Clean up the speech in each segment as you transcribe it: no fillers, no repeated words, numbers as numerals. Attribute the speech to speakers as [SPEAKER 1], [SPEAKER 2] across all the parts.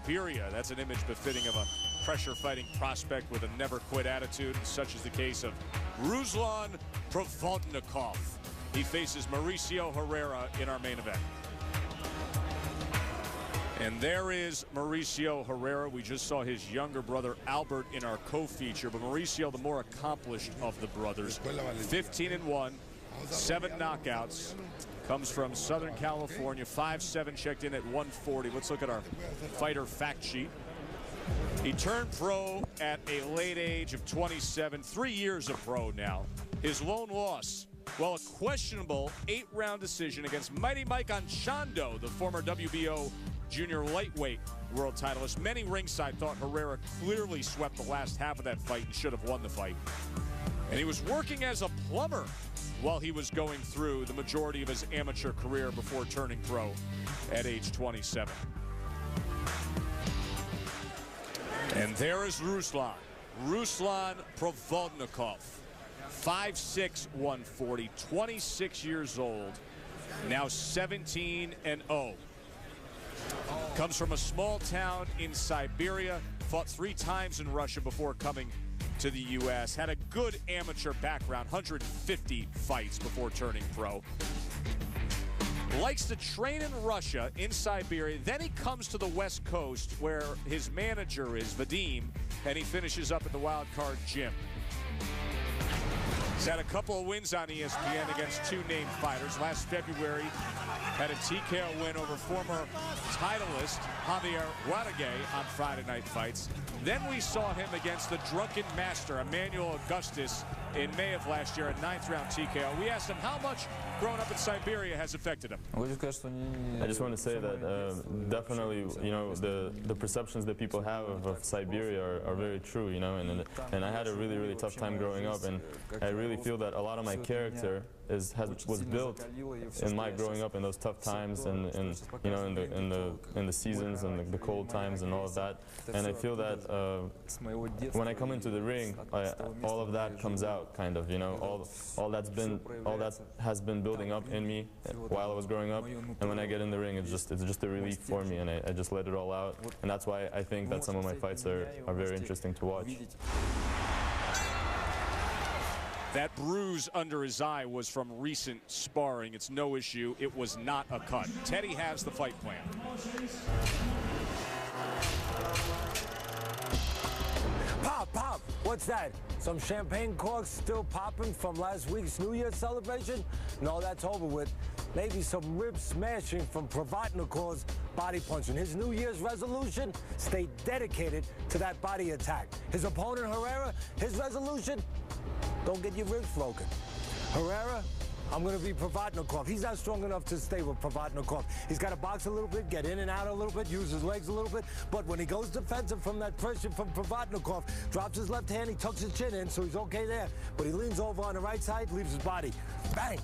[SPEAKER 1] Siberia. That's an image befitting of a pressure-fighting prospect with a never-quit attitude, such is the case of Ruslan Provodnikov. He faces Mauricio Herrera in our main event. And there is Mauricio Herrera. We just saw his younger brother Albert in our co-feature, but Mauricio, the more accomplished of the brothers, 15-1, 7 knockouts, comes from Southern California, 5'7", checked in at 140. Let's look at our fighter fact sheet. He turned pro at a late age of 27, 3 years of pro now. His lone loss, well, a questionable 8-round decision against Mighty Mike Anchondo, the former WBO junior lightweight world titleist. Many ringside thought Herrera clearly swept the last half of that fight and should have won the fight. And he was working as a plumber while he was going through the majority of his amateur career before turning pro at age 27. And there is Ruslan Provodnikov, 5'6", 140, 26 years old, now 17-0. Comes from a small town in Siberia, fought 3 times in Russia before coming to the U.S. Had a good amateur background, 150 fights before turning pro. Likes to train in Russia, in Siberia. Then he comes to the West Coast where his manager is Vadim, and he finishes up at the Wild Card Gym. He's had a couple of wins on ESPN against 2 named fighters. Last February, had a TKO win over former titleist Javier Guaragay on Friday Night Fights. Then we saw him against the drunken master, Emmanuel Augustus, in May of last year, a 9th-round TKO. We asked him how much growing up in Siberia has affected him.
[SPEAKER 2] I just want to say that definitely, you know, the perceptions that people have of Siberia are very true, you know, and I had a really, really tough time growing up, and I really feel that a lot of my character was built in my growing up in those tough times, and you know, in the seasons and the cold times and all of that. And I feel that when I come into the ring, all of that comes out, kind of, you know, all that has been building up in me while I was growing up, and when I get in the ring, it's just a relief for me, and I just let it all out, and that's why I think that some of my fights are very interesting to watch.
[SPEAKER 1] That bruise under his eye was from recent sparring. It's no issue. It was not a cut. Teddy has the fight plan.
[SPEAKER 3] Pop, what's that? Some champagne corks still popping from last week's New Year's celebration? No, that's over with. Maybe some rib smashing from Provodnikov's body punching. His New Year's resolution? Stay dedicated to that body attack. His opponent, Herrera, his resolution? Don't get your ribs broken. Herrera, I'm going to be Provodnikov. He's not strong enough to stay with Provodnikov. He's got to box a little bit, get in and out a little bit, use his legs a little bit. But when he goes defensive from that pressure from Provodnikov, drops his left hand, he tucks his chin in, so he's okay there. But he leans over on the right side, leaves his body. Bang!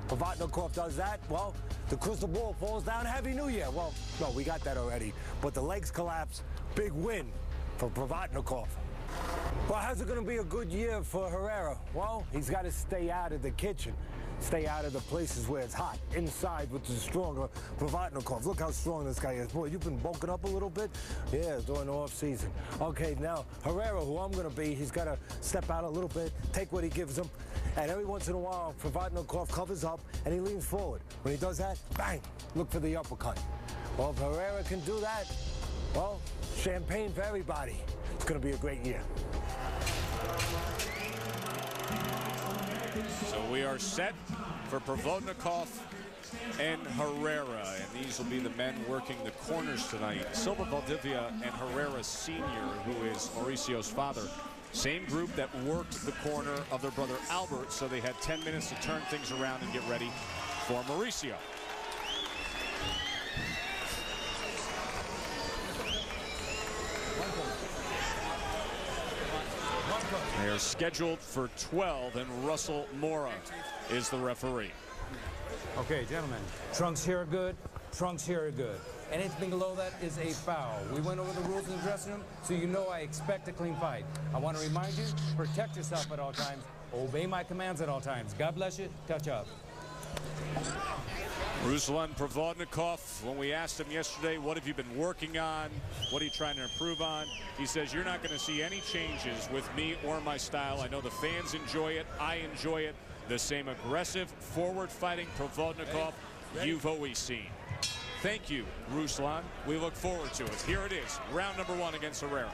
[SPEAKER 3] Provodnikov does that. Well, the crystal ball falls down. Happy New Year. Well, no, we got that already. But the legs collapse. Big win for Provodnikov. Well, how's it going to be a good year for Herrera? Well, he's got to stay out of the kitchen. Stay out of the places where it's hot. Inside with the stronger Provodnikov. Look how strong this guy is. Boy, you've been bulking up a little bit? Yeah, during the off-season. Okay, now, Herrera, who I'm going to be, he's got to step out a little bit, take what he gives him, and every once in a while, Provodnikov covers up, and he leans forward. When he does that, bang, look for the uppercut. Well, if Herrera can do that, well, champagne for everybody. It's going to be a great year.
[SPEAKER 1] So we are set for Provodnikov and Herrera, and these will be the men working the corners tonight. Silva Valdivia and Herrera Sr., who is Mauricio's father. Same group that worked the corner of their brother Albert, so they had 10 minutes to turn things around and get ready for Mauricio. They are scheduled for 12, and Russell Mora is the referee.
[SPEAKER 4] Okay, gentlemen, trunks here are good, trunks here are good. Anything below that is a foul. We went over the rules in the dressing room, so you know I expect a clean fight. I want to remind you, protect yourself at all times, obey my commands at all times. God bless you, touch up.
[SPEAKER 1] Ruslan Provodnikov, when we asked him yesterday, what have you been working on? What are you trying to improve on? He says, you're not going to see any changes with me or my style. I know the fans enjoy it. I enjoy it. The same aggressive, forward-fighting Provodnikov you've always seen. Thank you, Ruslan. We look forward to it. Here it is, round number 1 against Herrera.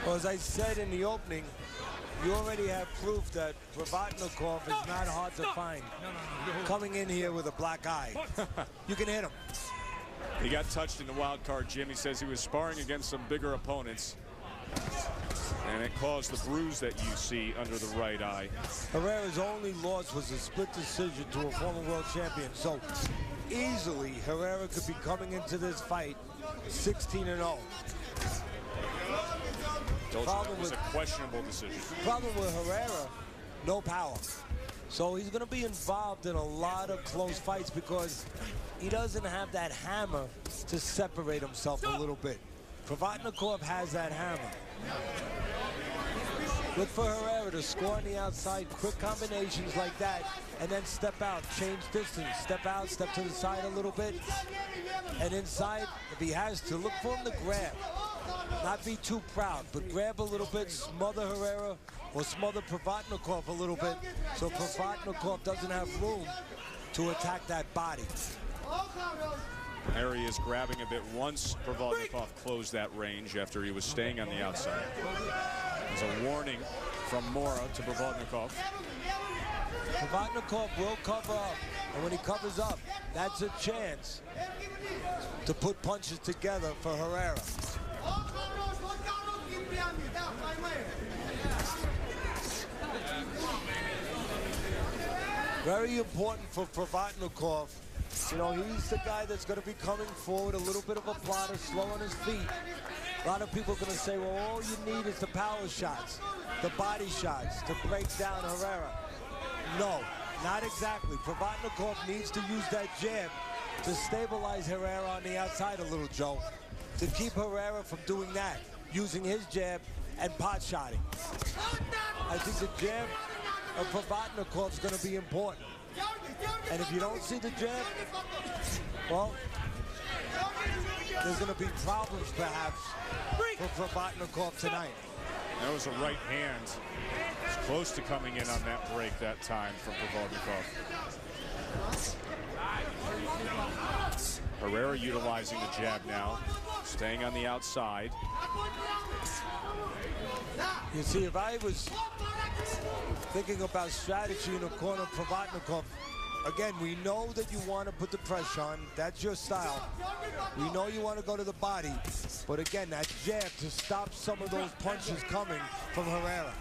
[SPEAKER 3] Well, as I said in the opening, you already have proof that Provodnikov is not hard to find. Coming in here with a black eye. You can hit him.
[SPEAKER 1] He got touched in the wild card, Jim. He says he was sparring against some bigger opponents. And it caused the bruise that you see under the right eye.
[SPEAKER 3] Herrera's only loss was a split decision to a former world champion. So easily, Herrera could be coming into this fight 16-0.
[SPEAKER 1] It was a questionable decision.
[SPEAKER 3] Problem with Herrera, no power. So he's going to be involved in a lot of close fights because he doesn't have that hammer to separate himself a little bit. Provodnikov has that hammer. Look for Herrera to score on the outside, quick combinations like that, and then step out, change distance, step out, step to the side a little bit, and inside, if he has to, look for him to grab. Not be too proud, but grab a little bit, smother Herrera, or smother Provodnikov a little bit, so Provodnikov doesn't have room to attack that body.
[SPEAKER 1] Harry is grabbing a bit once Provodnikov closed that range after he was staying on the outside. There's a warning from Mora to Provodnikov.
[SPEAKER 3] Provodnikov will cover up, and when he covers up, that's a chance to put punches together for Herrera. Very important for Provodnikov. You know, he's the guy that's going to be coming forward, a little bit of a plotter, slow on his feet. A lot of people are going to say, well, all you need is the power shots, the body shots to break down Herrera. No, not exactly. Provodnikov needs to use that jab to stabilize Herrera on the outside a little, Joe, to keep Herrera from doing that, using his jab and pot shotting. I think the jab of Provodnikov is going to be important. And if you don't see the jab, well, there's going to be problems perhaps for Provodnikov tonight.
[SPEAKER 1] That was a right hand. It's close to coming in on that break that time from Provodnikov. Herrera utilizing the jab now, staying on the outside.
[SPEAKER 3] You see, if I was thinking about strategy in the corner of Provodnikov, again, we know that you want to put the pressure on. That's your style. We know you want to go to the body. But again, that jab to stop some of those punches coming from Herrera.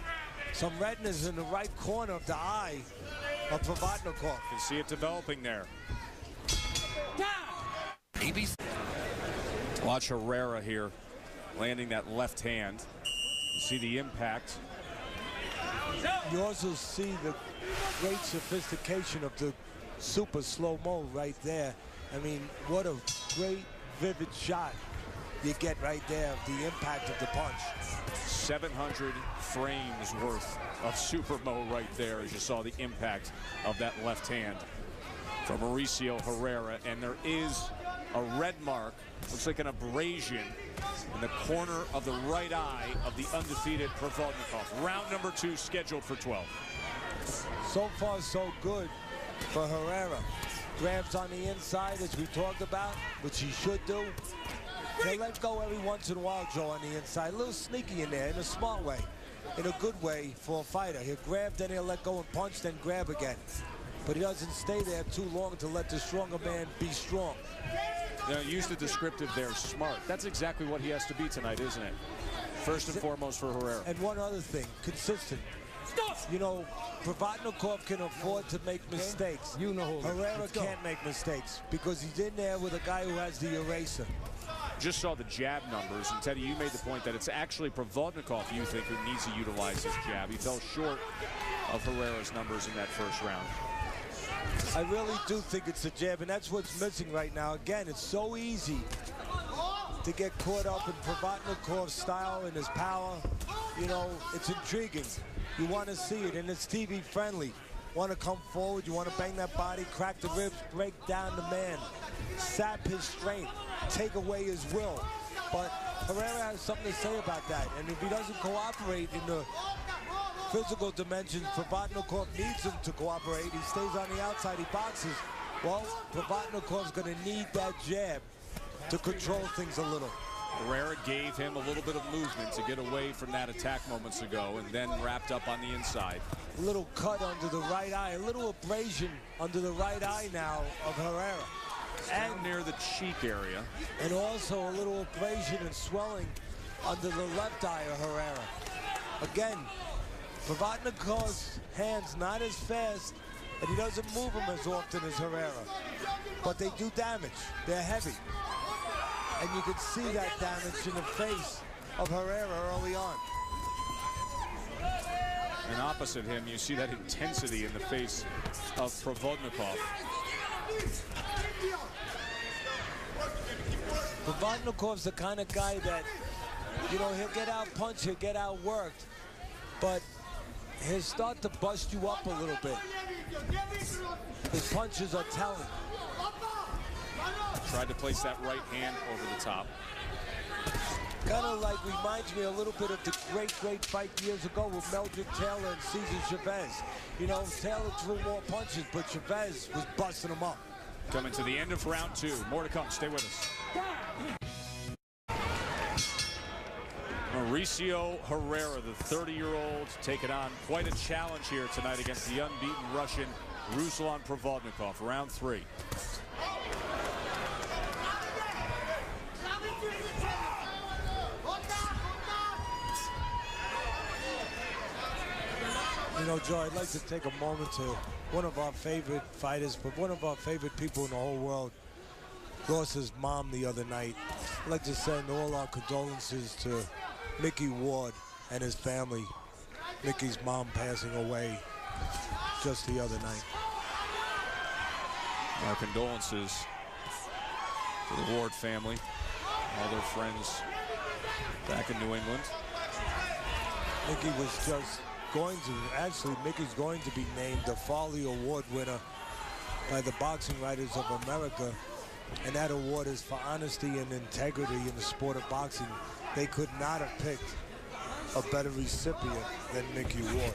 [SPEAKER 3] Some redness in the right corner of the eye of Provodnikov.
[SPEAKER 1] You can see it developing there. Watch Herrera here, landing that left hand. You see the impact.
[SPEAKER 3] You also see the great sophistication of the super slow-mo right there. I mean, what a great, vivid shot you get right there of the impact of the punch.
[SPEAKER 1] 700 frames worth of super-mo right there as you saw the impact of that left hand from Mauricio Herrera. And there is a red mark, looks like an abrasion in the corner of the right eye of the undefeated Provodnikov. Round number 2 scheduled for 12.
[SPEAKER 3] So far, so good for Herrera. Grabs on the inside, as we talked about, which he should do. They let go every once in a while, Joe, on the inside. A little sneaky in there, in a smart way, in a good way for a fighter. He'll grab, then he'll let go and punch, then grab again. But he doesn't stay there too long to let the stronger man be strong.
[SPEAKER 1] Now, use the descriptive there, smart. That's exactly what he has to be tonight, isn't it? First and foremost for Herrera.
[SPEAKER 3] And one other thing, consistent. You know, Provodnikov can afford to make mistakes.
[SPEAKER 4] You know,
[SPEAKER 3] Herrera can't make mistakes because he's in there with a guy who has the eraser.
[SPEAKER 1] Just saw the jab numbers, and Teddy, you made the point that it's actually Provodnikov, you think, who needs to utilize his jab. He fell short of Herrera's numbers in that first round.
[SPEAKER 3] I really do think it's the jab, and that's what's missing right now. Again, it's so easy to get caught up in Provodnikov's style and his power. You know, it's intriguing. You want to see it, and it's TV friendly. want to come forward, you want to bang that body, crack the ribs, break down the man, sap his strength, take away his will. But Herrera has something to say about that. And if he doesn't cooperate in the physical dimensions, Provodnikov needs him to cooperate. He stays on the outside, he boxes. Well, Provodnikov's going to need that jab to control things a little.
[SPEAKER 1] Herrera gave him a little bit of movement to get away from that attack moments ago, and then wrapped up on the inside.
[SPEAKER 3] A little cut under the right eye, a little abrasion under the right eye now of Herrera.
[SPEAKER 1] And near the cheek area.
[SPEAKER 3] And also a little abrasion and swelling under the left eye of Herrera. Again, Provodnikov's hands not as fast, and he doesn't move them as often as Herrera. But they do damage. They're heavy. And you can see that damage in the face of Herrera early on.
[SPEAKER 1] And opposite him, you see that intensity in the face of Provodnikov.
[SPEAKER 3] Provodnikov's the kind of guy that, you know, he'll get out punched, he'll get out worked, but he'll start to bust you up a little bit. His punches are telling.
[SPEAKER 1] Tried to place that right hand over the top.
[SPEAKER 3] Kind of like reminds me a little bit of the great fight years ago with Mildred Taylor and Cesar Chavez. You know, Taylor threw more punches, but Chavez was busting them up.
[SPEAKER 1] Coming to the end of round 2. More to come. Stay with us. Mauricio Herrera, the 30-year-old, taking on quite a challenge here tonight against the unbeaten Russian Ruslan Provodnikov. Round 3.
[SPEAKER 3] You know, Joe, I'd like to take a moment to one of our favorite fighters, but one of our favorite people in the whole world lost his mom the other night. I'd like to send all our condolences to Mickey Ward and his family. Mickey's mom passing away just the other night.
[SPEAKER 1] Our condolences to the Ward family, all their friends back in New England.
[SPEAKER 3] Mickey was just going to, actually Mickey's going to be named the Farley Award winner by the Boxing Writers of America, and that award is for honesty and integrity in the sport of boxing. They could not have picked a better recipient than Mickey Ward.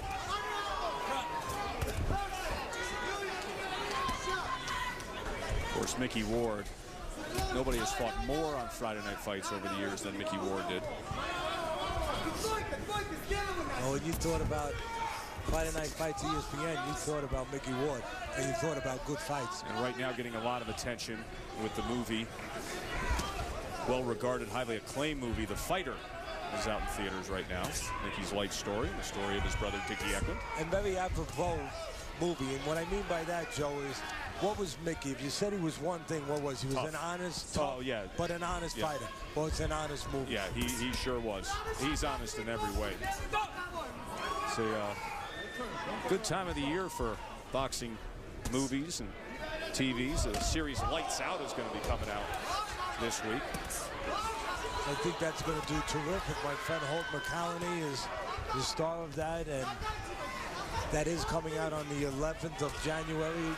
[SPEAKER 1] Of course, Mickey Ward, nobody has fought more on Friday Night Fights over the years than Mickey Ward did.
[SPEAKER 3] Oh, when you thought about Friday Night Fights at ESPN, you thought about Mickey Ward, and you thought about good fights.
[SPEAKER 1] And right now getting a lot of attention with the movie, well-regarded, highly acclaimed movie, The Fighter, is out in theaters right now. Mickey's life story, the story of his brother Dickie Eklund.
[SPEAKER 3] And very apropos movie, and what I mean by that, Joe, is what was Mickey? If you said he was one thing, what was he? He was an honest, tough, but an honest fighter. Well, it's an honest movie.
[SPEAKER 1] Yeah, he sure was. He's honest in every way. It's a good time of the year for boxing movies and TVs. The series Lights Out is going to be coming out this week.
[SPEAKER 3] I think that's going to do terrific. My friend Holt McCallany is the star of that, and that is coming out on the 11th of January.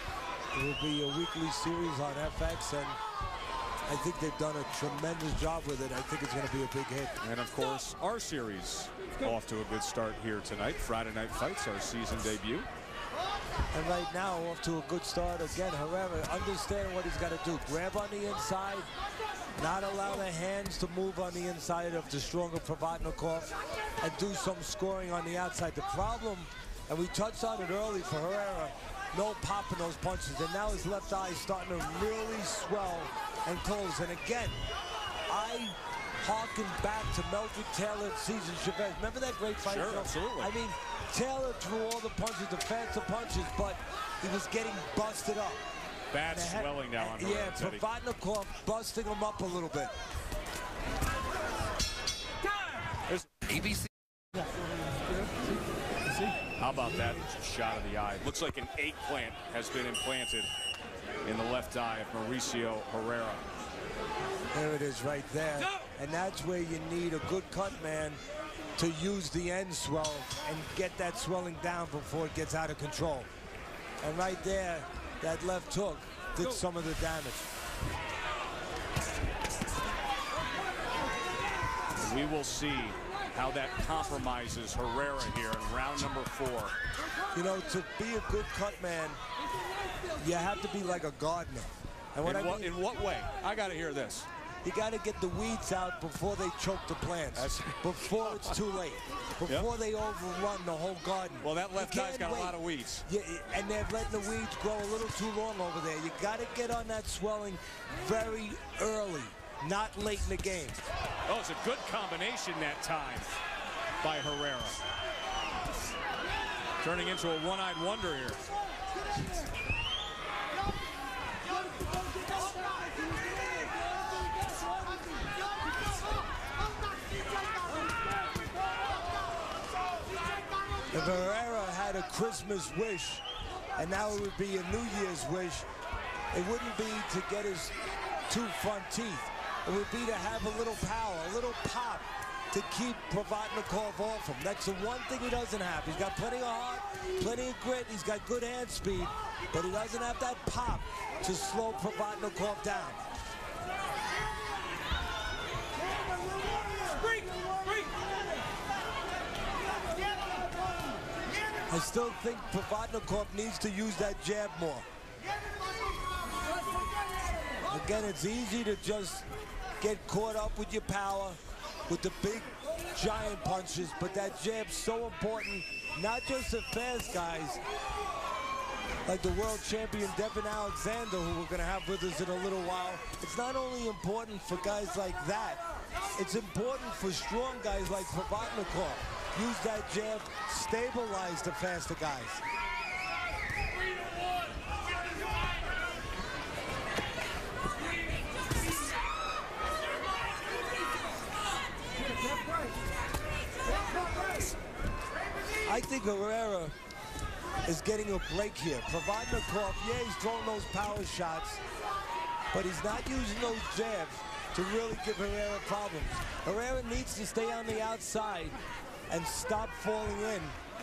[SPEAKER 3] It will be a weekly series on FX, and I think they've done a tremendous job with it. I think it's going to be a big hit.
[SPEAKER 1] And of course, our series off to a good start here tonight. Friday Night Fights, our season debut.
[SPEAKER 3] And right now, off to a good start. Again, Herrera, understanding what he's got to do. Grab on the inside, not allow the hands to move on the inside of the stronger Provodnikov, and do some scoring on the outside. The problem, and we touched on it early for Herrera, no pop in those punches, and now his left eye is starting to really swell and close. And again, I harken back to Mildred Taylor and Cesar Chavez. Remember that great fight?
[SPEAKER 1] Sure, absolutely.
[SPEAKER 3] I mean, Taylor threw all the punches, the faster punches, but he was getting busted up.
[SPEAKER 1] Bad swelling now on Herrera.
[SPEAKER 3] Yeah, Provodnikov busting him up a little bit.
[SPEAKER 5] ABC.
[SPEAKER 1] How about that shot of the eye? Looks like an eggplant has been implanted in the left eye of Mauricio Herrera.
[SPEAKER 3] There it is right there. And that's where you need a good cut man to use the end swell and get that swelling down before it gets out of control. And right there, that left hook did some of the damage.
[SPEAKER 1] We will see how that compromises Herrera here in round number 4.
[SPEAKER 3] You know, to be a good cut man, you have to be like a gardener. And
[SPEAKER 1] in what way? I got to hear this.
[SPEAKER 3] You got to get the weeds out before they choke the plants. Before it's too late. Before they overrun the whole garden.
[SPEAKER 1] Well, that left eye's got a lot of weeds.
[SPEAKER 3] Yeah, and they're letting the weeds grow a little too long over there. You got to get on that swelling very early, not late in the game.
[SPEAKER 1] Oh, it's a good combination that time by Herrera. Turning into a one-eyed wonder here.
[SPEAKER 3] If Herrera had a Christmas wish, and now it would be a New Year's wish, it wouldn't be to get his 2 front teeth. It would be to have a little power, a little pop to keep Provodnikov off him. That's the one thing he doesn't have. He's got plenty of heart, plenty of grit, he's got good hand speed, but he doesn't have that pop to slow Provodnikov down. I still think Provodnikov needs to use that jab more. Again, it's easy to just get caught up with your power, with the big, giant punches, but that jab's so important, not just the fast guys, like the world champion Devin Alexander, who we're going to have with us in a little while. It's not only important for guys like that, it's important for strong guys like Provodnikov. Use that jab, stabilize the faster guys. I think Herrera is getting a break here. Provodnikov, yeah, he's throwing those power shots, but he's not using those jabs to really give Herrera problems. Herrera needs to stay on the outside and stop falling in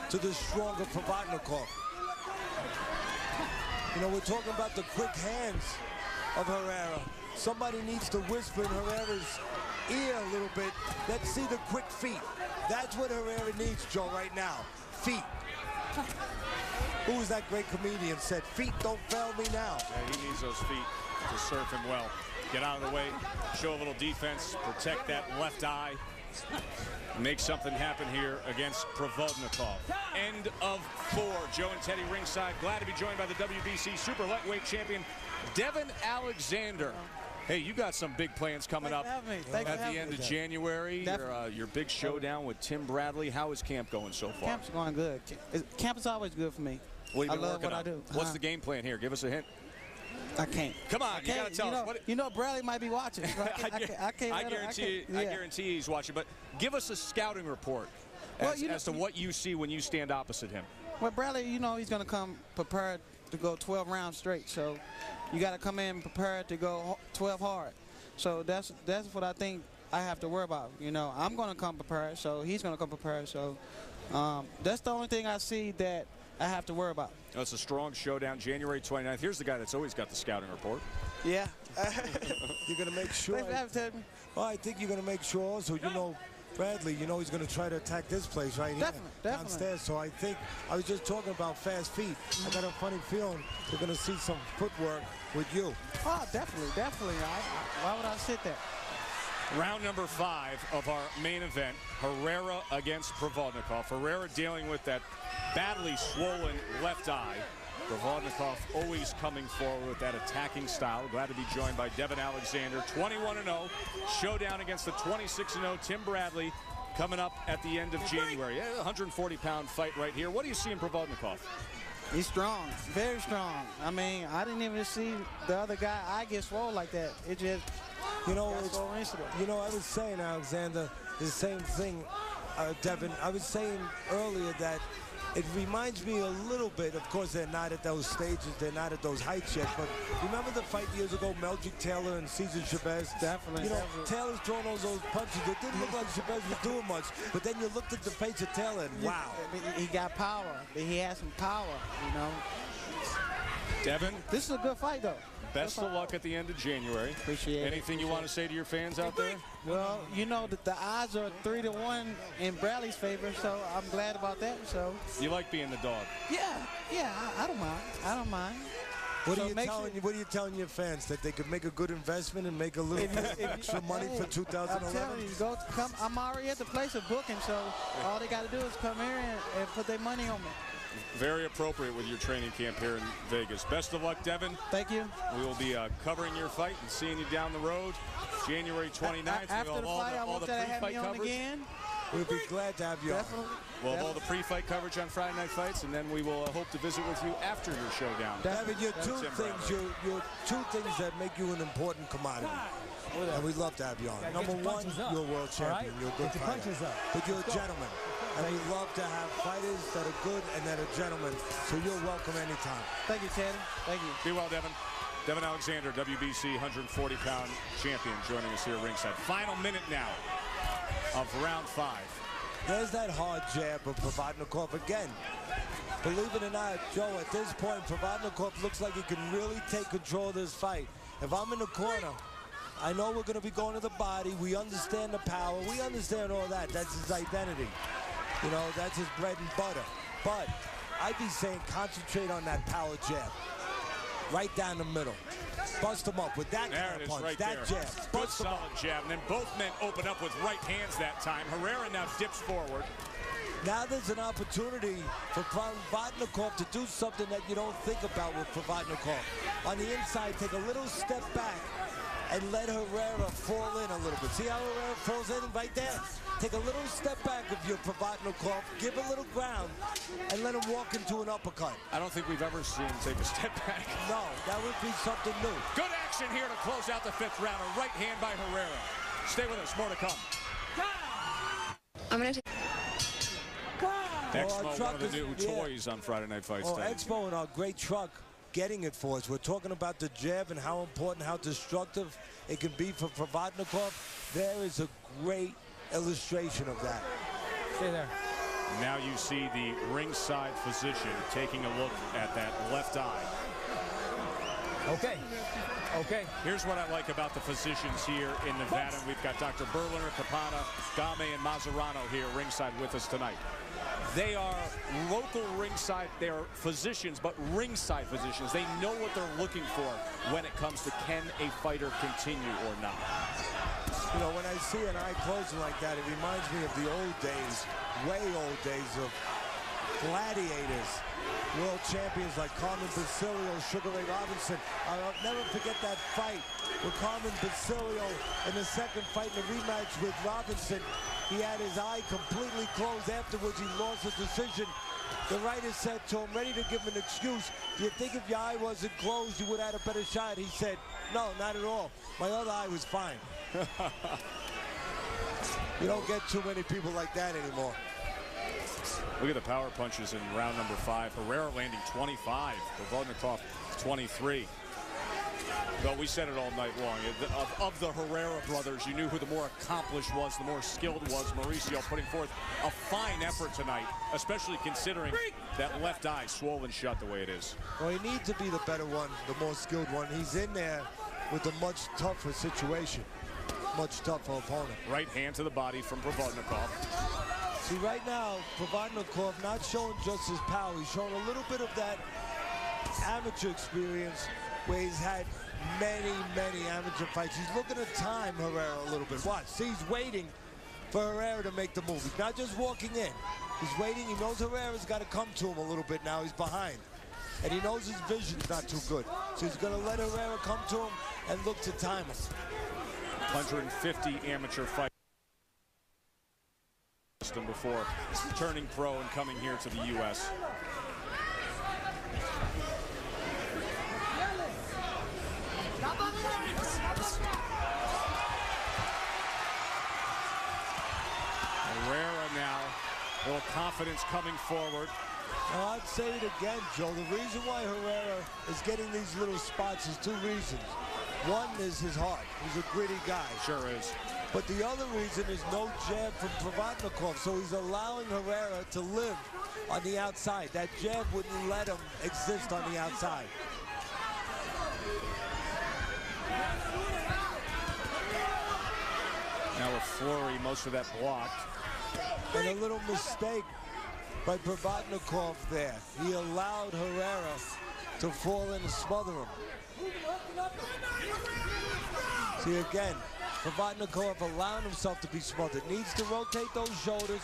[SPEAKER 3] to the stronger Provodnikov. You know, we're talking about the quick hands of Herrera. Somebody needs to whisper in Herrera's ear a little bit. Let's see the quick feet. That's what Herrera needs, Joe, right now. Feet. Who was that great comedian said, feet don't fail me now?
[SPEAKER 1] Yeah, he needs those feet to serve him well. Get out of the way, show a little defense, protect that left eye. Make something happen here against Provodnikov. End of 4. Joe and Teddy ringside. Glad to be joined by the WBC super lightweight champion, Devin Alexander. Hey, you got some big plans coming up at the end of January. Your big showdown with Tim Bradley. How is camp going so far?
[SPEAKER 6] Camp's going good. Camp is always good for me.
[SPEAKER 1] What have you been
[SPEAKER 6] I love
[SPEAKER 1] working
[SPEAKER 6] what
[SPEAKER 1] on?
[SPEAKER 6] I do.
[SPEAKER 1] What's the game plan here? Give us a hint.
[SPEAKER 6] I can't.
[SPEAKER 1] Come on, you got to tell us.
[SPEAKER 6] You know Bradley might be watching. So I
[SPEAKER 1] guarantee he's watching. But give us a scouting report as to what you see when you stand opposite him.
[SPEAKER 6] Well, Bradley, you know he's going to come prepared to go 12 rounds straight. So you got to come in prepared to go 12 hard. So that's what I think I have to worry about. You know, I'm going to come prepared, so he's going to come prepared. So that's the only thing I see that I have to worry about.
[SPEAKER 1] Oh, it's a strong showdown, January 29th. Here's the guy that's always got the scouting report.
[SPEAKER 6] Yeah.
[SPEAKER 3] You're going to make sure. Well, I think you're going to make sure also, you know, Bradley, you know he's going to try to attack this place right here. Downstairs. So I think, I was just talking about fast feet. I got a funny feeling we're going to see some footwork with you.
[SPEAKER 6] Oh, definitely. Why would I sit there?
[SPEAKER 1] Round number 5 of our main event, Herrera against Provodnikov. Herrera dealing with that badly swollen left eye. Provodnikov always coming forward with that attacking style. Glad to be joined by Devin Alexander, 21-0. Showdown against the 26-0 Tim Bradley coming up at the end of January. 140-pound fight right here. What do you see in Provodnikov?
[SPEAKER 6] He's strong, very strong. I mean, I didn't even see the other guy eye get swole like that. It just,
[SPEAKER 3] you know, I was saying, Alexander, the same thing, Devin. I was saying earlier that it reminds me a little bit, of course, they're not at those stages, they're not at those heights yet, but remember the fight years ago, Meldrick Taylor and Cesar Chavez?
[SPEAKER 6] Definitely.
[SPEAKER 3] You know, Taylor's throwing those punches. It didn't look like Chavez was doing much, but then you looked at the face of Taylor and wow.
[SPEAKER 6] He got power. He had some power, you know.
[SPEAKER 1] Devin,
[SPEAKER 6] this is a good fight, though.
[SPEAKER 1] Best of luck at the end of January.
[SPEAKER 6] Appreciate it.
[SPEAKER 1] Anything you want to say to your fans out there?
[SPEAKER 6] Well, you know that the odds are 3-1 in Bradley's favor, so I'm glad about that. So
[SPEAKER 1] you like being the dog?
[SPEAKER 6] Yeah, I don't mind. I don't mind.
[SPEAKER 3] What are you telling your fans, that they could make a good investment and make a little extra money for 2011?
[SPEAKER 6] I'm telling you, come. I'm already at the place of booking, so all they got to do is come here and put their money on me.
[SPEAKER 1] Very appropriate with your training camp here in Vegas. Best of luck, Devin.
[SPEAKER 6] Thank you.
[SPEAKER 1] We will be covering your fight and seeing you down the road, January 29th.
[SPEAKER 6] After the fight, I want that to have me on again.
[SPEAKER 3] We'll be glad to have you on.
[SPEAKER 1] We'll have all the pre-fight coverage on Friday Night Fights, and then we will hope to visit with you after your showdown.
[SPEAKER 3] Devin, your two things that make you an important commodity. And we'd love to have you on. Number one, you're a world champion. You're a good fighter. But you're a gentleman. And we love to have fighters that are good and that are gentlemen. So you're welcome anytime.
[SPEAKER 6] Thank you, Teddy. Thank you.
[SPEAKER 1] Be well, Devin. Devin Alexander, WBC 140-pound champion, joining us here ringside. Final minute now of round 5.
[SPEAKER 3] There's that hard jab of Provodnikov again. Believe it or not, Joe, at this point, Provodnikov looks like he can really take control of this fight. If I'm in the corner, I know we're going to be going to the body. We understand the power. We understand all that. That's his identity. You know, that's his bread and butter. But I'd be saying concentrate on that power jab. Right down the middle. Bust him up with that kind of punch,
[SPEAKER 1] right
[SPEAKER 3] that
[SPEAKER 1] there.
[SPEAKER 3] jab.
[SPEAKER 1] Good solid jab. And then both men open up with right hands that time. Herrera now dips forward.
[SPEAKER 3] Now there's an opportunity for Provodnikov to do something that you don't think about with Provodnikov. On the inside, take a little step back and let Herrera fall in a little bit. See how Herrera falls in right there? Take a little step back of your Provodnikov, give a little ground, and let him walk into an uppercut.
[SPEAKER 1] I don't think we've ever seen him take a step back.
[SPEAKER 3] No, that would be something new.
[SPEAKER 1] Good action here to close out the 5th round. A right hand by Herrera. Stay with us, more to come.
[SPEAKER 7] I'm going to take...
[SPEAKER 1] Expo, one of the new toys on Friday Night Fights.
[SPEAKER 3] Expo and our great truck getting it for us. We're talking about the jab and how important, how destructive it can be for Provodnikov. There is a great illustration of that.
[SPEAKER 4] Stay there.
[SPEAKER 1] Now you see the ringside physician taking a look at that left eye.
[SPEAKER 4] Okay. Okay.
[SPEAKER 1] Here's what I like about the physicians here in Nevada. We've got Dr. Berliner, Capana, Game, and Mazzarano here ringside with us tonight. They are local ringside, they are physicians, but ringside physicians. They know what they're looking for when it comes to can a fighter continue or not.
[SPEAKER 3] You know, when I see an eye closing like that, it reminds me of the old days, way old days of gladiators, world champions like Carmen Basilio, Sugar Ray Robinson. I'll never forget that fight with Carmen Basilio in the second fight in the rematch with Robinson. He had his eye completely closed. Afterwards, he lost the decision. The writer said to him, ready to give him an excuse, do you think if your eye wasn't closed, you would have had a better shot? He said, no, not at all. My other eye was fine. You don't get too many people like that anymore.
[SPEAKER 1] Look at the power punches in round number 5. Herrera landing 25, Provodnikov 23. Well, we said it all night long. Of the Herrera brothers, you knew who the more accomplished was, the more skilled was. Mauricio putting forth a fine effort tonight, especially considering that left eye swollen shut the way it is.
[SPEAKER 3] Well, he needs to be the better one, the more skilled one. He's in there with a much tougher situation, much tougher opponent.
[SPEAKER 1] Right hand to the body from Provodnikov.
[SPEAKER 3] See, right now, Provodnikov not showing just his power. He's showing a little bit of that amateur experience where he's had many, many amateur fights. He's looking to time Herrera a little bit. Watch, see, he's waiting for Herrera to make the move. He's not just walking in. He's waiting. He knows Herrera's got to come to him a little bit now. He's behind. And he knows his vision's not too good. So he's going to let Herrera come to him and look to time him.
[SPEAKER 1] 150 amateur fights before turning pro and coming here to the U.S. Herrera now, a little confidence coming forward.
[SPEAKER 3] Well, I'd say it again, Joe. The reason why Herrera is getting these little spots is 2 reasons. One is his heart. He's a gritty guy.
[SPEAKER 1] Sure is.
[SPEAKER 3] But the other reason is no jab from Provodnikov, so he's allowing Herrera to live on the outside. That jab wouldn't let him exist on the outside.
[SPEAKER 1] Now a flurry, most of that blocked.
[SPEAKER 3] And a little mistake by Provodnikov there. He allowed Herrera to fall in and smother him. See again, Provodnikov allowing himself to be smothered. Needs to rotate those shoulders,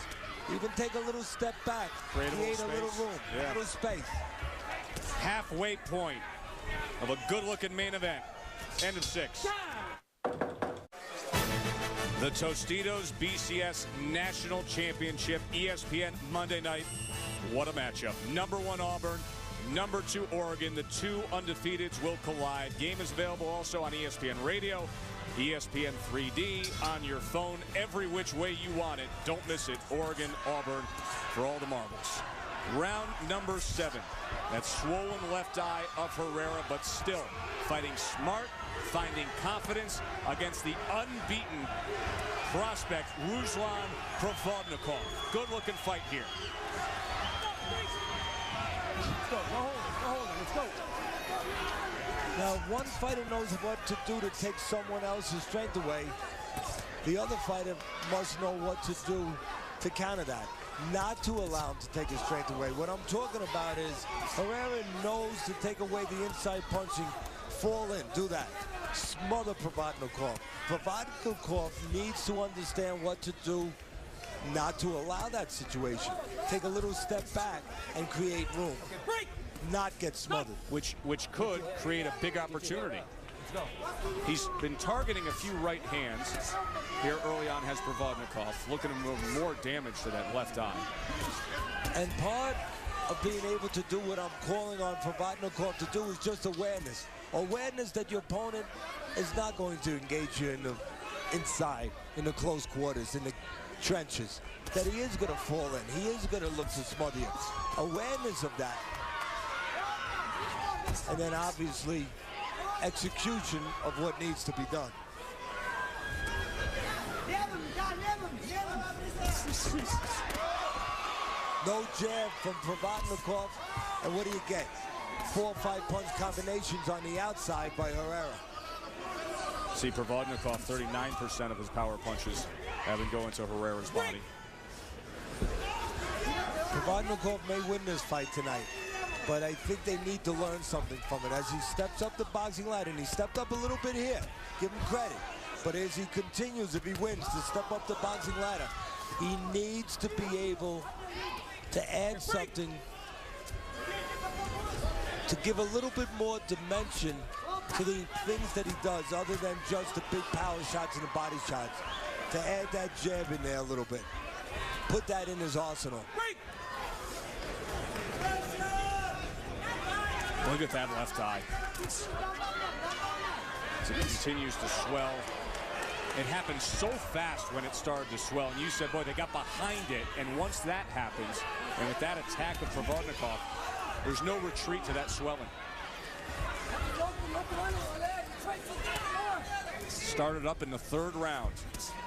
[SPEAKER 3] even take a little step back, create a little room, a little space.
[SPEAKER 1] Halfway point of a good-looking main event. End of 6. The Tostitos BCS National Championship, ESPN Monday night. What a matchup. Number 1 Auburn, number 2 Oregon. The 2 undefeateds will collide. Game is available also on ESPN Radio, ESPN 3D, on your phone, every which way you want it. Don't miss it. Oregon, Auburn, for all the marbles. Round number 7. That swollen left eye of Herrera, but still fighting smart, finding confidence against the unbeaten prospect, Ruslan Provodnikov. Good-looking fight here.
[SPEAKER 3] Let's go. Let's go. Now, one fighter knows what to do to take someone else's strength away. The other fighter must know what to do to counter that. Not to allow him to take his strength away. What I'm talking about is Herrera knows to take away the inside punching, fall in, do that. Smother Provodnikov. Provodnikov needs to understand what to do not to allow that situation. Take a little step back and create room. Not get smothered.
[SPEAKER 1] Which could create a big opportunity. He's been targeting a few right hands. Here early on has Provodnikov, looking to move more damage to that left eye.
[SPEAKER 3] And part of being able to do what I'm calling on Provodnikov to do is just awareness. Awareness that your opponent is not going to engage you in the inside, in the close quarters, in the trenches. That he is going to fall in. He is going to look to smother you. Awareness of that. And then obviously execution of what needs to be done. No jab from Provodnikov, and what do you get? 4 or 5 punch combinations on the outside by Herrera.
[SPEAKER 1] See, Provodnikov, 39% of his power punches have been going to Herrera's body.
[SPEAKER 3] Provodnikov may win this fight tonight, but I think they need to learn something from it. As he steps up the boxing ladder, and he stepped up a little bit here, give him credit. But as he continues, if he wins, to step up the boxing ladder, he needs to be able to add something to give a little bit more dimension to the things that he does other than just the big power shots and the body shots. To add that jab in there a little bit. Put that in his arsenal.
[SPEAKER 1] Look at that left eye. As it continues to swell. It happened so fast when it started to swell. And you said, boy, they got behind it. And once that happens, and with that attack of Provodnikov, there's no retreat to that swelling. Started up in the 3rd round.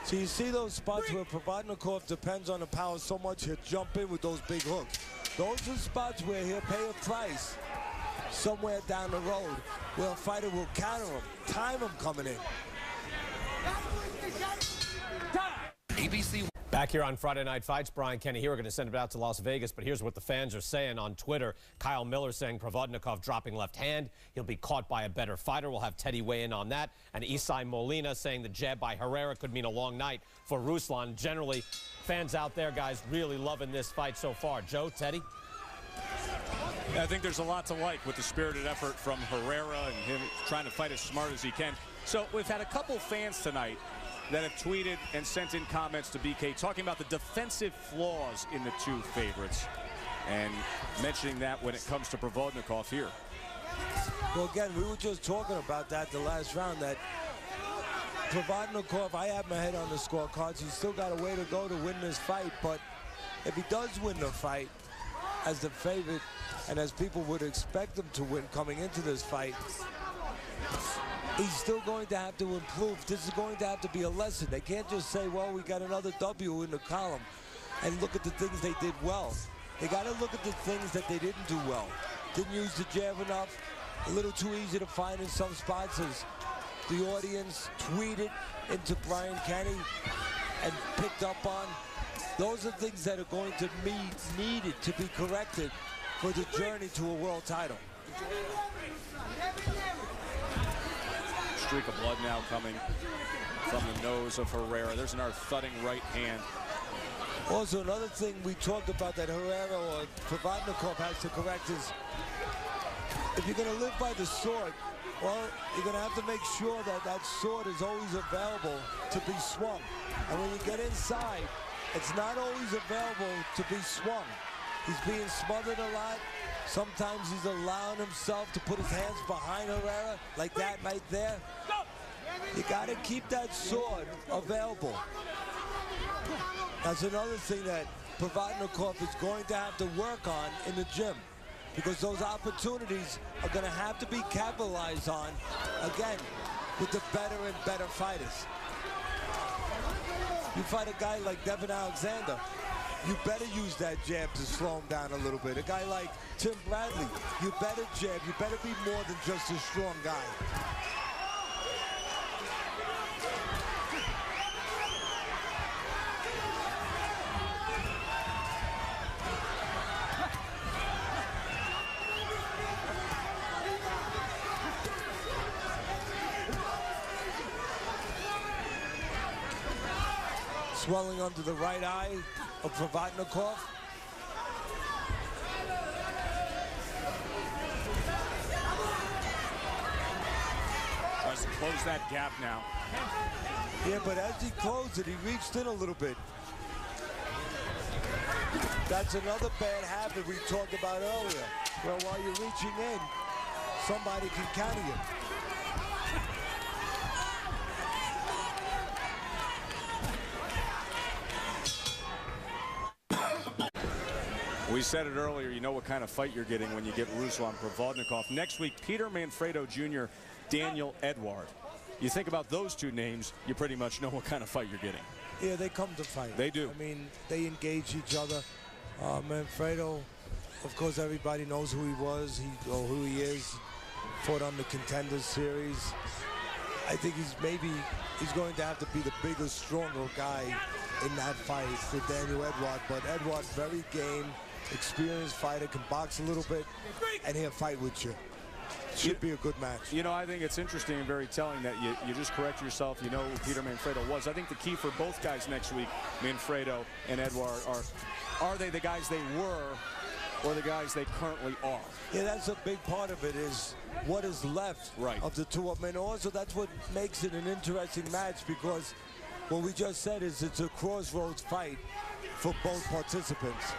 [SPEAKER 3] So you see those spots where Provodnikov depends on the power so much, he'll jump in with those big hooks. Those are spots where he'll pay a price somewhere down the road where a fighter will counter him, time him coming in.
[SPEAKER 5] ABC.
[SPEAKER 8] Back here on Friday Night Fights, Brian Kenny here. We're going to send it out to Las Vegas, but here's what the fans are saying on Twitter. Kyle Miller saying Provodnikov dropping left hand. He'll be caught by a better fighter. We'll have Teddy weigh in on that. And Isai Molina saying the jab by Herrera could mean a long night for Ruslan. Generally, fans out there, guys, really loving this fight so far. Joe, Teddy?
[SPEAKER 1] I think there's a lot to like with the spirited effort from Herrera and him trying to fight as smart as he can. So we've had a couple fans tonight that have tweeted and sent in comments to BK talking about the defensive flaws in the 2 favorites and mentioning that when it comes to Provodnikov here.
[SPEAKER 3] Well, again, we were just talking about that the last round, that Provodnikov, I have my head on the scorecards. He's still got a way to go to win this fight, but if he does win the fight as the favorite and as people would expect him to win coming into this fight, he's still going to have to improve. This is going to have to be a lesson. They can't just say, well, we got another W in the column and look at the things they did well. They got to look at the things that they didn't do well. Didn't use the jab enough. A little too easy to find in some spots, as the audience tweeted into Brian Kenny and picked up on. Those are things that are going to be needed to be corrected for the journey to a world title.
[SPEAKER 1] Streak of blood now coming from the nose of Herrera. There's another thudding right hand.
[SPEAKER 3] Also, another thing we talked about that Herrera or Provodnikov has to correct is, if you're going to live by the sword, well, you're going to have to make sure that that sword is always available to be swung. And when you get inside, it's not always available to be swung. He's being smothered a lot. Sometimes he's allowing himself to put his hands behind Herrera, like that right there. You got to keep that sword available. That's another thing that Provodnikov is going to have to work on in the gym, because those opportunities are going to have to be capitalized on, again, with the better and better fighters. You fight a guy like Devin Alexander, you better use that jab to slow him down a little bit. A guy like Tim Bradley, you better jab. You better be more than just a strong guy. Swelling under the right eye of Provodnikov.
[SPEAKER 1] Tries to close that gap now.
[SPEAKER 3] Yeah, but as he closed it, he reached in a little bit. That's another bad habit we talked about earlier, where while you're reaching in, somebody can counter you.
[SPEAKER 1] We said it earlier, you know what kind of fight you're getting when you get Ruslan Provodnikov. Next week, Peter Manfredo Jr., Daniel Edward. You think about those two names, you pretty much know what kind of fight you're getting.
[SPEAKER 3] Yeah, they come to fight.
[SPEAKER 1] They do.
[SPEAKER 3] I mean, they engage each other. Manfredo, of course, everybody knows who he was, or who he is. Fought on the Contenders Series. I think he's going to have to be the bigger, stronger guy in that fight for Daniel Edward. But Edward, very game, experienced fighter, can box a little bit, and he'll fight with you. Should be a good match. You
[SPEAKER 1] know, I think it's interesting and very telling that you just correct yourself. You know who Peter Manfredo was. I think the key for both guys next week, Manfredo and Edward, are they the guys they were or the guys they currently are?
[SPEAKER 3] Yeah, that's a big part of it, is what is left of the two of them. And also, that's what makes it an interesting match, because what we just said is it's a crossroads fight for both participants.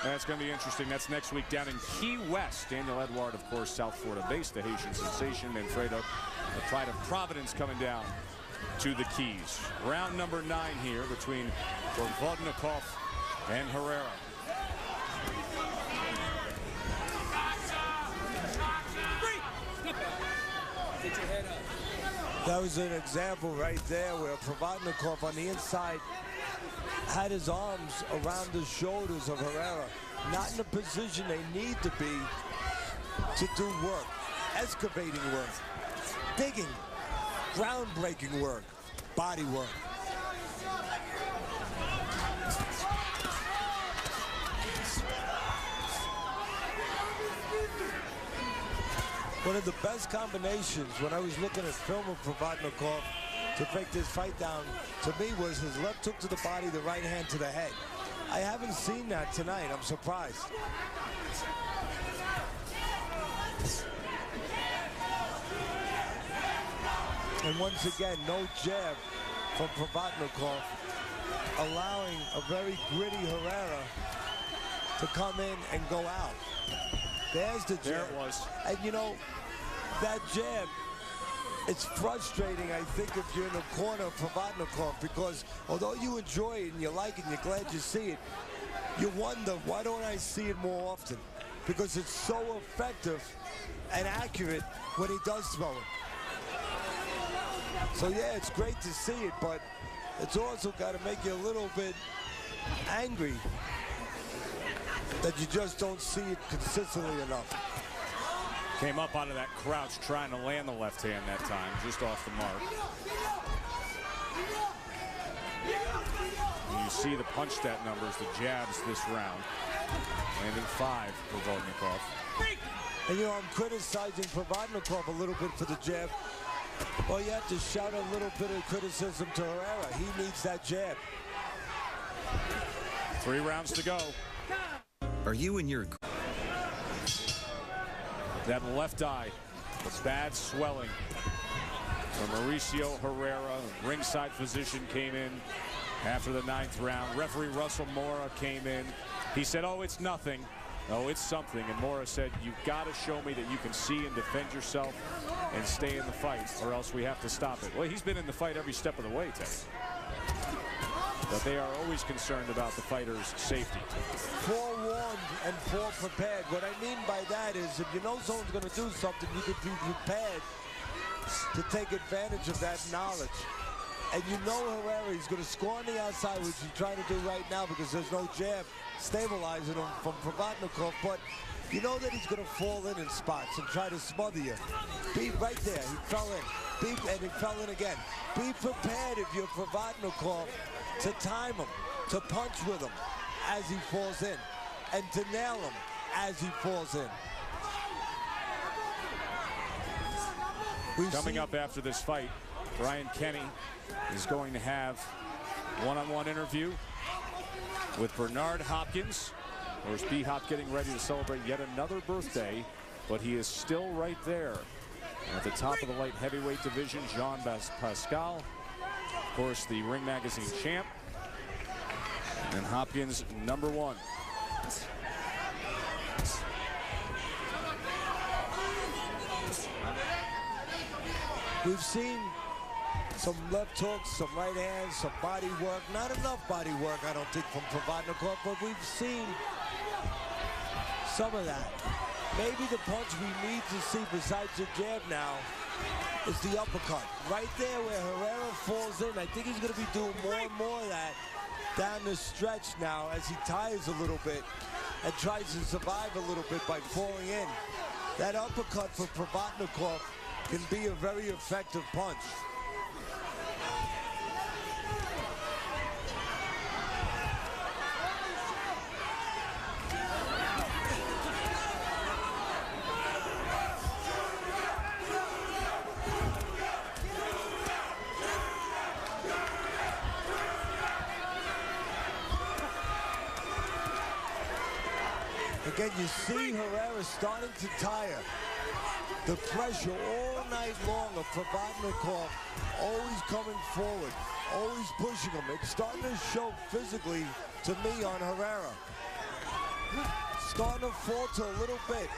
[SPEAKER 1] That's going to be interesting. That's next week down in Key West. Daniel Edward, of course, South Florida based, the Haitian sensation. Manfredo, the pride of Providence, coming down to the Keys. Round number 9 here between Provodnikov and Herrera.
[SPEAKER 3] That was an example right there where Provodnikov on the inside had his arms around the shoulders of Herrera, not in the position they need to be to do work, excavating work, digging, groundbreaking work, body work. One of the best combinations when I was looking at film of Provodnikov to break this fight down, to me, was his left hook to the body, the right hand to the head. I haven't seen that tonight. I'm surprised. And once again, no jab from Provodnikov, allowing a very gritty Herrera to come in and go out. There's the jab.
[SPEAKER 1] There it was.
[SPEAKER 3] And you know, that jab, it's frustrating, I think, if you're in the corner of Provodnikov, because although you enjoy it and you like it and you're glad you see it, you wonder, why don't I see it more often? Because it's so effective and accurate when he does throw it. So yeah, it's great to see it, but it's also got to make you a little bit angry that you just don't see it consistently enough.
[SPEAKER 1] Came up out of that crouch trying to land the left hand that time, just off the mark. And you see the punch stat numbers, the jabs this round. Landing 5 for Provodnikov.
[SPEAKER 3] And you know, I'm criticizing Provodnikov a little bit for the jab. Well, you have to shout a little bit of criticism to Herrera. He needs that jab.
[SPEAKER 1] 3 rounds to go.
[SPEAKER 5] Are you in your...
[SPEAKER 1] That left eye, bad swelling for Mauricio Herrera. Ringside physician came in after the 9th round. Referee Russell Mora came in. He said, oh, it's nothing. Oh, it's something. And Mora said, you've got to show me that you can see and defend yourself and stay in the fight, or else we have to stop it. Well, he's been in the fight every step of the way, Teddy. But they are always concerned about the fighter's safety.
[SPEAKER 3] Forewarned and foreprepared. What I mean by that is, if you know someone's going to do something, you can be prepared to take advantage of that knowledge. And you know Herrera, he's going to score on the outside, which he's trying to do right now because there's no jab stabilizing him from Provodnikov. But you know that he's going to fall in spots and try to smother you. Be right there. He fell in. And he fell in again. Be prepared if you're Provodnikov to time him, to punch with him as he falls in, and to nail him as he falls in.
[SPEAKER 1] Coming up after this fight, Brian Kenny is going to have one-on-one interview with Bernard Hopkins. Of course, B-Hop getting ready to celebrate yet another birthday, but he is still right there. At the top of the light heavyweight division, Jean Pascal, of course, the Ring Magazine champ, and Hopkins #1.
[SPEAKER 3] We've seen some left hooks, some right hands, some body work. Not enough body work, I don't think, from Provodnikov, but we've seen some of that. Maybe the punch we need to see besides the jab now is the uppercut. Right there where Herrera falls in, I think he's going to be doing more and more of that down the stretch now as he tires a little bit and tries to survive a little bit by falling in. That uppercut for Provodnikov can be a very effective punch. Again, you see Herrera starting to tire. The pressure all night long of Provodnikov, always coming forward, always pushing him. It's starting to show physically to me on Herrera. Starting to falter a little bit,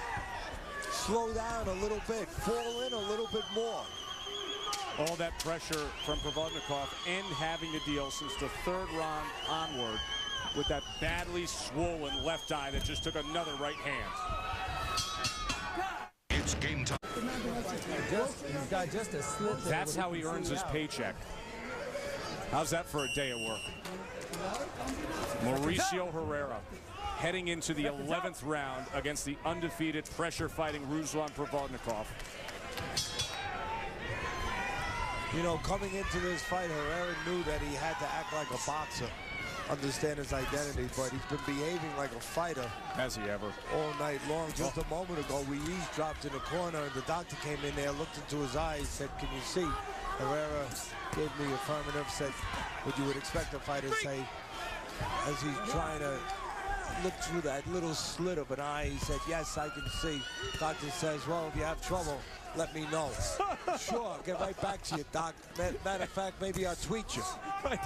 [SPEAKER 3] slow down a little bit, fall in a little bit more.
[SPEAKER 1] All that pressure from Provodnikov and having to deal since the 3rd round onward with that badly swollen left eye that just took another right hand.
[SPEAKER 5] It's game time.
[SPEAKER 4] He's got just a slip.
[SPEAKER 1] That's how he earns his paycheck. How's that for a day at work? Mauricio Herrera heading into the 11th round against the undefeated pressure-fighting Ruslan Provodnikov.
[SPEAKER 3] You know, coming into this fight, Herrera knew that he had to act like a boxer, understand his identity, but he's been behaving like a fighter.
[SPEAKER 1] Has he ever?
[SPEAKER 3] All night long. Just a moment ago, we eavesdropped in the corner, and the doctor came in there, looked into his eyes, said, "Can you see?" Herrera gave me affirmative, said what you would expect a fighter to say as he's trying to look through that little slit of an eye. He said, "Yes, I can see." Doctor says, "Well, if you have trouble, let me know." Sure, I'll get right back to you, Doc. Matter of fact, maybe I'll tweet you.
[SPEAKER 1] Right.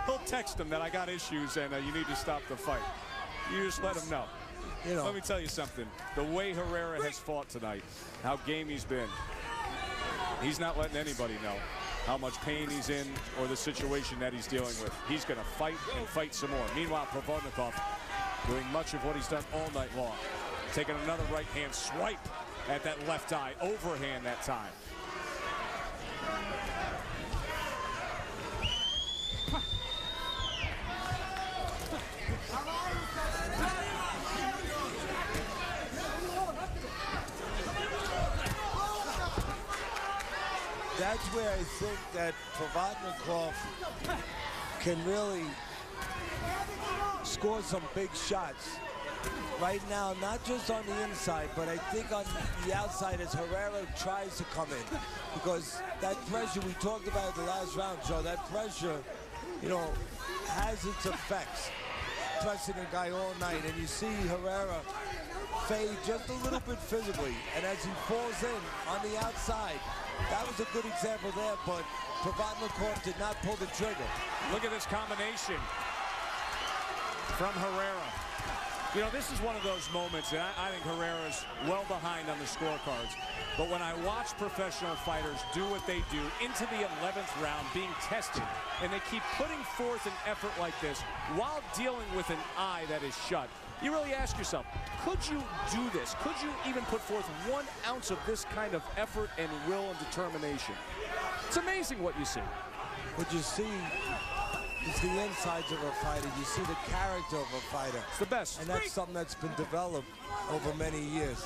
[SPEAKER 1] He'll text him that I got issues and you need to stop the fight. You just let him know.
[SPEAKER 3] You know.
[SPEAKER 1] Let me tell you something. The way Herrera has fought tonight, how game he's been, he's not letting anybody know how much pain he's in or the situation that he's dealing with. He's going to fight and fight some more. Meanwhile, Provodnikov doing much of what he's done all night long. Taking another right hand swipe at that left eye, overhand that time.
[SPEAKER 3] that's where I think that Provodnikov can really score some big shots. Right now, not just on the inside, but I think on the outside as Herrera tries to come in. Because that pressure we talked about in the last round, Joe, that pressure, you know, has its effects. Pressing a guy all night, and you see Herrera fade just a little bit physically. And as he falls in on the outside, that was a good example there, but Provodnikov did not pull the trigger.
[SPEAKER 1] Look at this combination from Herrera. You know, this is one of those moments, and I think Herrera's well behind on the scorecards. But when I watch professional fighters do what they do into the 11th round, being tested, and they keep putting forth an effort like this while dealing with an eye that is shut, you really ask yourself, could you do this? Could you even put forth 1 ounce of this kind of effort and will and determination? It's amazing what you see.
[SPEAKER 3] What you see is the insides of a fighter. You see the character of a fighter.
[SPEAKER 1] It's the best.
[SPEAKER 3] And that's something that's been developed over many years.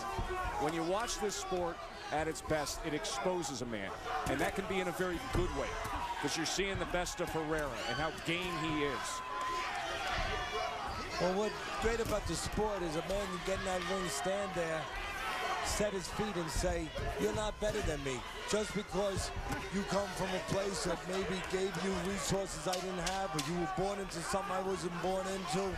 [SPEAKER 1] When you watch this sport at its best, it exposes a man. And that can be in a very good way. Because you're seeing the best of Herrera and how game he is.
[SPEAKER 3] Well, what's great about the sport is a man can get in that ring, stand there, set his feet and say, you're not better than me. Just because you come from a place that maybe gave you resources I didn't have, or you were born into something I wasn't born into,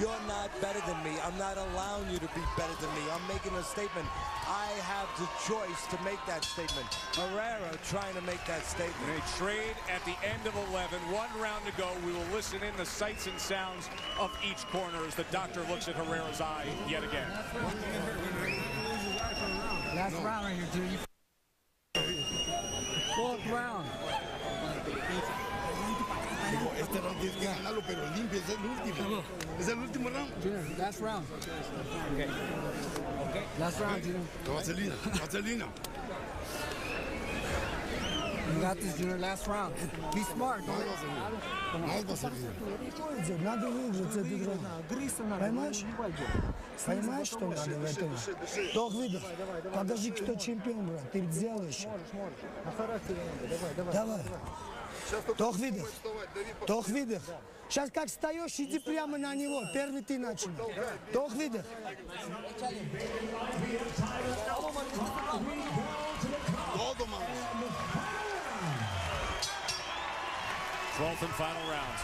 [SPEAKER 3] you're not better than me. I'm not allowing you to be better than me. I'm making a statement. I have the choice to make that statement. Herrera trying to make that statement.
[SPEAKER 1] And a trade at the end of 11. 1 round to go. We will listen in the sights and sounds of each corner as the doctor looks at Herrera's eye yet again.
[SPEAKER 9] Last round right here, dude. 4th round.
[SPEAKER 10] Este round tienes que ganarlo, pero limpio, es el último. Es el último round.
[SPEAKER 9] Junior, last round. Okay. Okay. Last round, Junior.
[SPEAKER 10] Vaselina, Vaselina.
[SPEAKER 9] You got this, Junior. Last round. Be smart.
[SPEAKER 10] Más Vaselina.
[SPEAKER 11] Надо выиграть этот раунд. Понимаешь? Понимаешь, что надо в этом? Тох видов. Покажи, кто чемпион, брат. Ты сделаешь. Давай. Тох видов. Тох видов. Сейчас как встаешь, иди прямо на него. Первый ты начинай. Тох видов.
[SPEAKER 1] 12th and final round.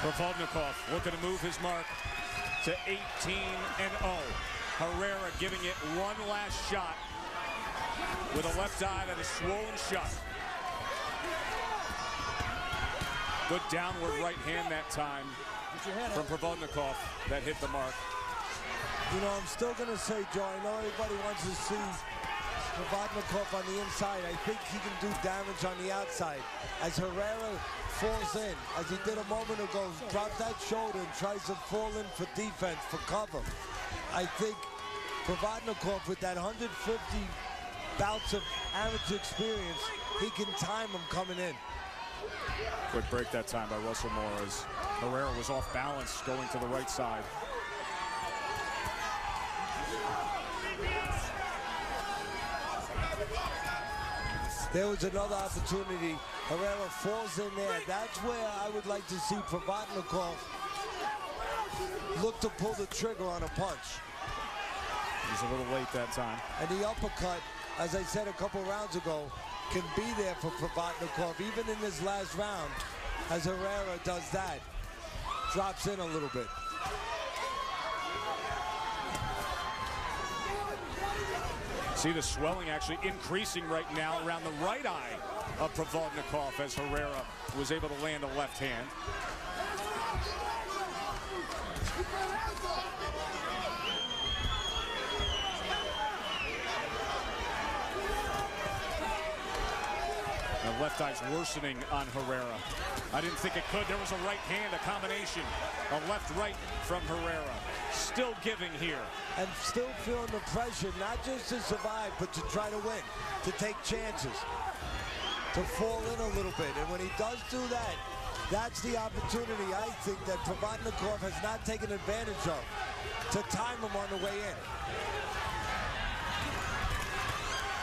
[SPEAKER 1] Provodnikov looking to move his mark to 18-0. Herrera giving it 1 last shot with a left eye that is swollen shut. Good downward right hand that time from Provodnikov that hit the mark.
[SPEAKER 3] You know, I'm still going to say, Joe, I know everybody wants to see Provodnikov on the inside. I think he can do damage on the outside. As Herrera falls in, as he did a moment ago, drops that shoulder and tries to fall in for defense, for cover. I think Provodnikov, with that 150 bouts of amateur experience, he can time him coming in.
[SPEAKER 1] Quick break that time by Russell Moore as Herrera was off balance going to the right side.
[SPEAKER 3] There was another opportunity. Herrera falls in there. That's where I would like to see Provodnikov look to pull the trigger on a punch.
[SPEAKER 1] He's a little late that time.
[SPEAKER 3] And the uppercut, as I said a couple rounds ago, can be there for Provodnikov, even in this last round, as Herrera does that. Drops in a little bit.
[SPEAKER 1] See the swelling actually increasing right now around the right eye of Provodnikov as Herrera was able to land a left hand. The left eye's worsening on Herrera. I didn't think it could. There was a right hand, a combination. A left-right from Herrera. Still giving here.
[SPEAKER 3] And still feeling the pressure, not just to survive, but to try to win, to take chances, to fall in a little bit. And when he does do that, that's the opportunity, I think, that Provodnikov has not taken advantage of, to time him on the way in.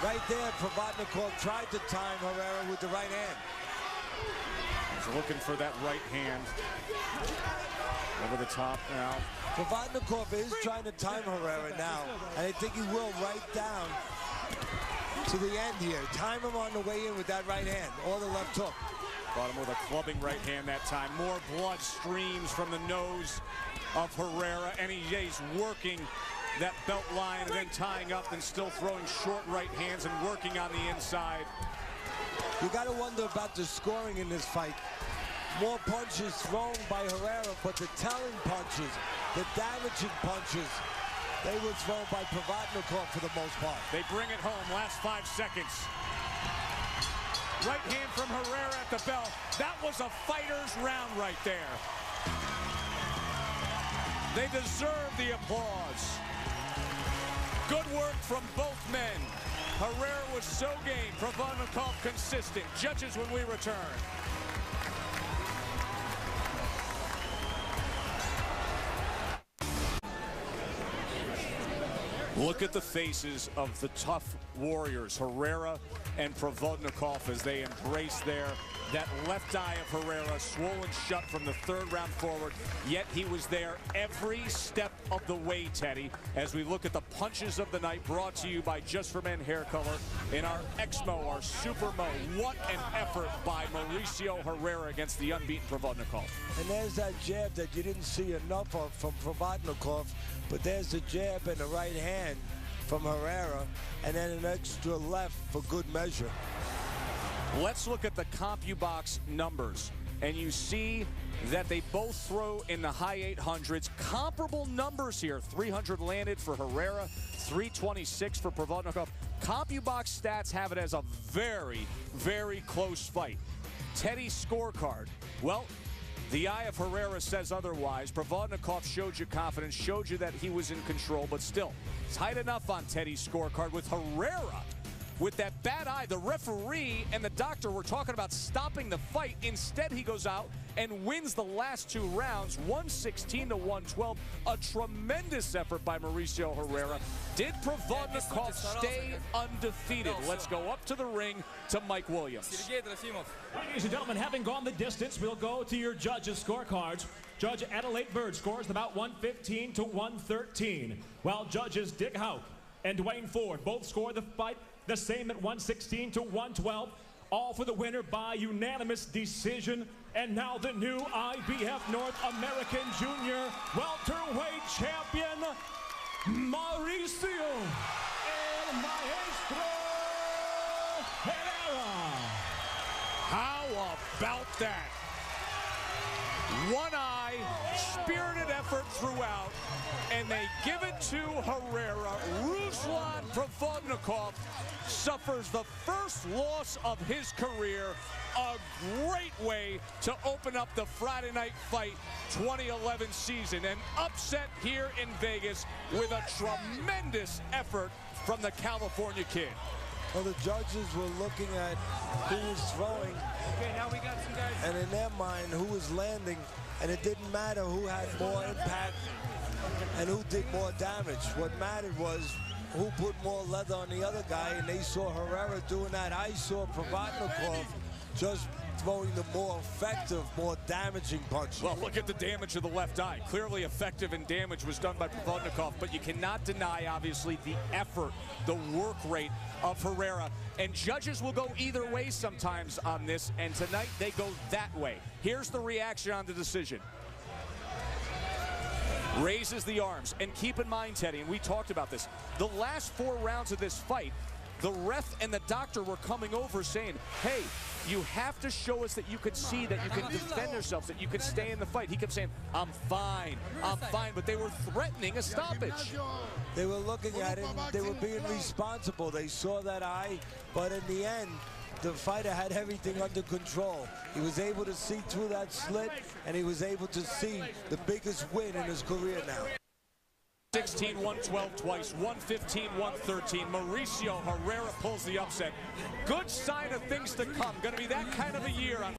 [SPEAKER 3] Right there, Provodnikov tried to time Herrera with the right hand.
[SPEAKER 1] He's looking for that right hand. Over the top now.
[SPEAKER 3] Provodnikov is trying to time Herrera now, and I think he will right down to the end here. Time him on the way in with that right hand, or the left hook.
[SPEAKER 1] Caught him with a clubbing right hand that time. More blood streams from the nose of Herrera, and he's working that belt line and then tying up and still throwing short right hands and working on the inside.
[SPEAKER 3] You got to wonder about the scoring in this fight. More punches thrown by Herrera, but the telling punches, the damaging punches, they were thrown by Provodnikov for the most part.
[SPEAKER 1] They bring it home, last 5 seconds. Right hand from Herrera at the bell. That was a fighter's round right there. They deserve the applause. Good work from both men. Herrera was so game, Provodnikov consistent. Judges when we return. Look at the faces of the tough warriors, Herrera and Provodnikov, as they embrace that left eye of Herrera swollen shut from the third round forward, yet he was there every step of the way, Teddy, as we look at the punches of the night, brought to you by Just for Men Hair Color in our X-Mo, our Super Mo. What an effort by Mauricio Herrera against the unbeaten Provodnikov.
[SPEAKER 3] And there's that jab that you didn't see enough of from Provodnikov, but there's the jab and the right hand from Herrera, and then an extra left for good measure.
[SPEAKER 1] Let's look at the CompuBox numbers, and you see that they both throw in the high 800s. Comparable numbers here. 300 landed for Herrera, 326 for Provodnikov. CompuBox stats have it as a very, very close fight. Teddy's scorecard. Well, the eye of Herrera says otherwise. Provodnikov showed you confidence, showed you that he was in control, but still tight enough on Teddy's scorecard with Herrera. With that bad eye, the referee and the doctor were talking about stopping the fight. Instead, he goes out and wins the last 2 rounds, 116 to 112. A tremendous effort by Mauricio Herrera. Did Provodnikov stay undefeated? Let's go up to the ring to Mike Williams.
[SPEAKER 12] Ladies and gentlemen, having gone the distance, we'll go to your judges' scorecards. Judge Adelaide Bird scores about 115 to 113, while judges Dick Houck and Dwayne Ford both score the fight the same at 116 to 112, all for the winner by unanimous decision. And now the new IBF North American Junior Welterweight Champion, Mauricio El Maestro Herrera.
[SPEAKER 1] How about that? One eye, spirited effort throughout, and they give it to Herrera. Ruslan Provodnikov suffers the first loss of his career. A great way to open up the Friday Night Fight 2011 season. An upset here in Vegas with a tremendous effort from the California kid.
[SPEAKER 3] Well, the judges were looking at who was throwing, and in their mind, who was landing, and it didn't matter who had more impact and who did more damage. What mattered was who put more leather on the other guy, and they saw Herrera doing that. I saw Provodnikov just throwing the more effective, more damaging punches.
[SPEAKER 1] Well, look at the damage of the left eye. Clearly effective and damage was done by Provodnikov, but you cannot deny, obviously, the effort, the work rate of Herrera. And judges will go either way sometimes on this, and tonight they go that way. Here's the reaction on the decision. Raises the arms, and keep in mind, Teddy, and we talked about this, the last 4 rounds of this fight, the ref and the doctor were coming over saying, hey, you have to show us that you can see, that you can defend yourselves, that you can stay in the fight. He kept saying, I'm fine, but they were threatening a stoppage.
[SPEAKER 3] They were looking at it, and they were being responsible. They saw that eye, but in the end, the fighter had everything under control. He was able to see through that slit, and he was able to see the biggest win in his career now.
[SPEAKER 1] 116-112 twice, 115-113. Mauricio Herrera pulls the upset. Good sign of things to come. Going to be that kind of a year on